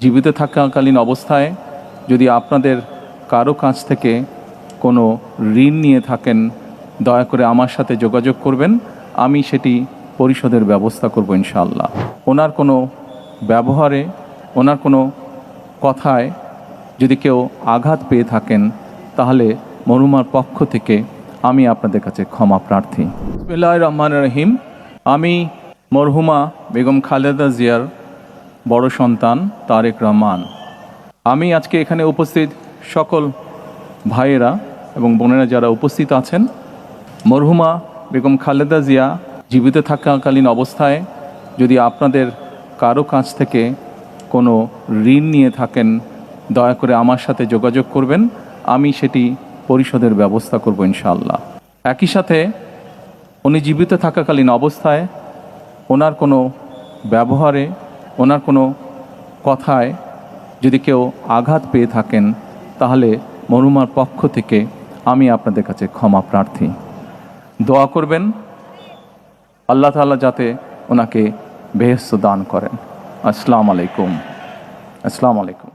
জীবিত থাকাকালীন অবস্থায় যদি আপনাদের কারো কাছ থেকে কোনো ঋণ নিয়ে থাকেন, দয়া করে আমার সাথে যোগাযোগ করবেন, আমি সেটি পরিশোধের ব্যবস্থা করব ইনশাআল্লাহ। ওনার কোনো ব্যবহারে, ওনার কোনো কথায় যদি কেউ আঘাত পেয়ে থাকেন, তাহলে মরহুমার পক্ষ থেকে আমি আপনাদের কাছে ক্ষমা প্রার্থী। বিসমিল্লাহির রহমানির রহিম। আমি মরহুমা বেগম খালেদা জিয়ার বড় সন্তান তারেক রহমান। আমি আজকে এখানে উপস্থিত সকল ভাইয়েরা এবং বোনেরা যারা উপস্থিত আছেন, মরহুমা বেগম খালেদা জিয়া জীবিত থাকাকালীন অবস্থায় যদি আপনাদের কারো কাছ থেকে কোনো ঋণ নিয়ে থাকেন, দয়া করে আমার সাথে যোগাযোগ করবেন, আমি সেটি পরিশোধের ব্যবস্থা করব ইনশাআল্লাহ। একই সাথে উনি জীবিত থাকাকালীন অবস্থায় ওনার কোনো ব্যবহারে, ওনার কোনো কথায় যদি কেউ আঘাত পেয়ে থাকেন, তাহলে মরহুমার পক্ষ থেকে আমি আপনাদের কাছে ক্ষমা প্রার্থী। দোয়া করবেন আল্লাহ তাআলা যাতে ওনাকে বেহেশত দান করেন। আসসালামু আলাইকুম।